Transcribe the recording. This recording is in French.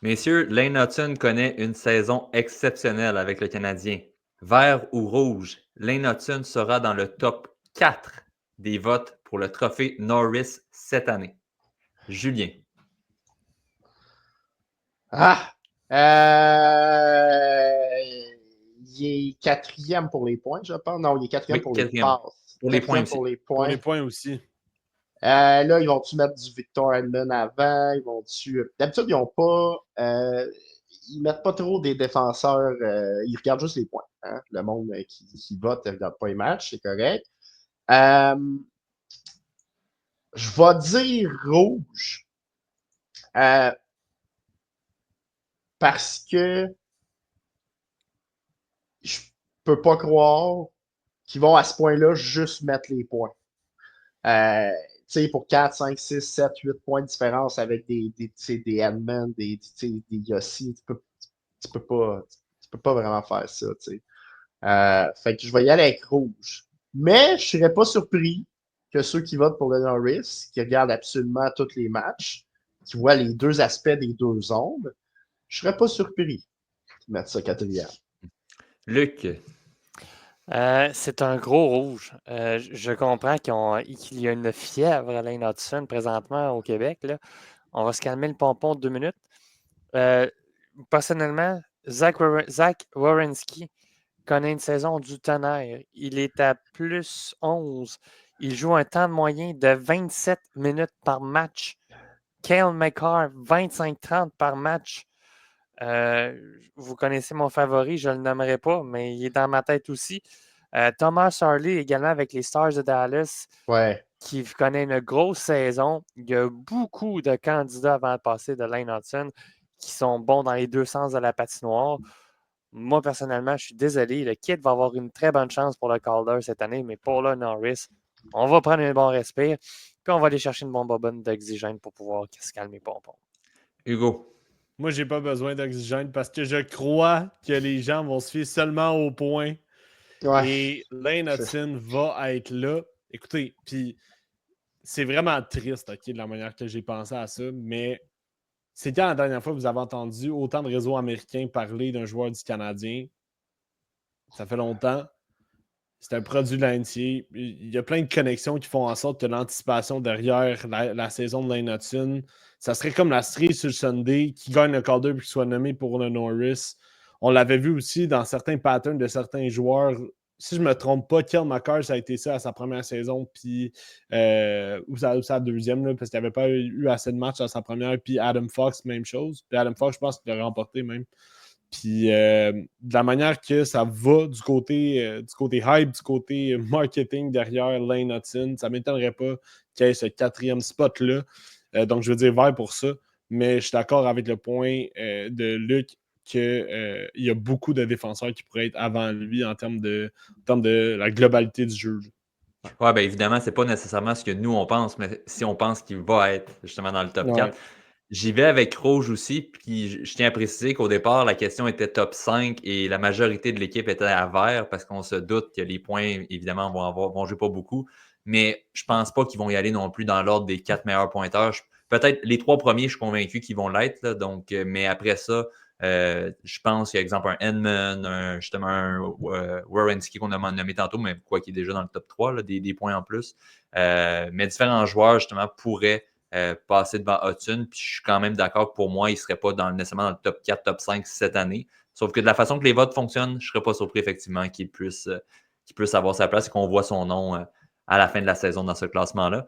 Messieurs, Lane Hutson connaît une saison exceptionnelle avec le Canadien. Vert ou rouge, Lane Hutson sera dans le top 4 des votes pour le trophée Norris cette année. Julien. Ah! Il est quatrième pour les points, je pense. Non, il est quatrième Oui, pour les quatrième. passes. Pour les points Quatrième pour aussi. les Pour points. les points aussi. Là, ils vont-tu mettre du Victor Hedman avant? Ils vont-tu. D'habitude, ils n'ont pas. Ils mettent pas trop des défenseurs. Ils regardent juste les points. Hein? Le monde qui vote ne regarde pas les matchs, c'est correct. Euh, je vais dire rouge. Parce que je peux pas croire qu'ils vont à ce point-là juste mettre les points. Tu sais, pour 4, 5, 6, 7, 8 points de différence avec des Edmonds, des Yossi, tu peux pas vraiment faire ça, tu sais. Fait que je vais y aller avec rouge. Mais je serais pas surpris que ceux qui votent pour le Norris, qui regardent absolument tous les matchs, qui voient les deux aspects des deux zones, je serais pas surpris qu'ils mettent ça quatrième. Luc. C'est un gros rouge. Je comprends qu'il y a une fièvre à Lane Hutson présentement au Québec. Là. On va se calmer le pompon de 2 minutes. Personnellement, Zach Werenski connaît une saison du tonnerre. Il est à plus 11. Il joue un temps de moyen de 27 minutes par match. Cale Makar, 25-30 par match. Vous connaissez mon favori, je ne le nommerai pas, mais il est dans ma tête aussi. Thomas Harley également avec les Stars de Dallas, Ouais. qui connaît une grosse saison. Il y a beaucoup de candidats avant de passer de Lane Hutson qui sont bons dans les deux sens de la patinoire. Moi, personnellement, je suis désolé. Le kit va avoir une très bonne chance pour le Calder cette année, mais pour le Norris, on va prendre un bon respire, puis on va aller chercher une bombe bonne d'oxygène pour pouvoir se calmer pompon. Hugo. Moi, j'ai pas besoin d'oxygène parce que je crois que les gens vont se fier seulement aux points. Ouais. Et Lane Hutson va être là. Écoutez, puis c'est vraiment triste, OK, de la manière que j'ai pensé à ça, mais c'est quand la dernière fois que vous avez entendu autant de réseaux américains parler d'un joueur du Canadien? Ça fait longtemps. C'est un produit de l'NCA. Il y a plein de connexions qui font en sorte que l'anticipation derrière la saison de Lane Hutson, ça serait comme la série sur le Sunday qui gagne le Calder et qui soit nommé pour le Norris. On l'avait vu aussi dans certains patterns de certains joueurs. Si je ne me trompe pas, Cale Makar, ça a été ça à sa première saison, puis ou sa deuxième, là, parce qu'il n'avait pas eu assez de matchs à sa première. Puis Adam Fox, même chose. Puis Adam Fox, je pense qu'il l'a remporté même. Puis de la manière que ça va du côté hype, du côté marketing derrière Lane Hutson, ça ne m'étonnerait pas qu'il y ait ce quatrième spot-là. Donc, je veux dire vert pour ça. Mais je suis d'accord avec le point de Luc qu'il y a beaucoup de défenseurs qui pourraient être avant lui en termes de la globalité du jeu. Ouais, bien évidemment, c'est pas nécessairement ce que nous on pense, mais si on pense qu'il va être justement dans le top 4. J'y vais avec rouge aussi, puis je tiens à préciser qu'au départ, la question était top 5 et la majorité de l'équipe était à vert parce qu'on se doute que les points, évidemment, vont jouer pas beaucoup. Mais je pense pas qu'ils vont y aller non plus dans l'ordre des 4 meilleurs pointeurs. Peut-être les 3 premiers, je suis convaincu qu'ils vont l'être. Là, donc, mais après ça, je pense qu'il y a exemple un Edman, justement un Werenski qu'on a nommé tantôt, mais quoi qu'il est déjà dans le top 3, là, des points en plus. Mais différents joueurs, justement, pourraient passer devant Hutson. Puis je suis quand même d'accord, pour moi, il ne serait pas nécessairement dans le top 4, top 5 cette année. Sauf que de la façon que les votes fonctionnent, je ne serais pas surpris effectivement qu'il puisse avoir sa place et qu'on voit son nom à la fin de la saison dans ce classement-là.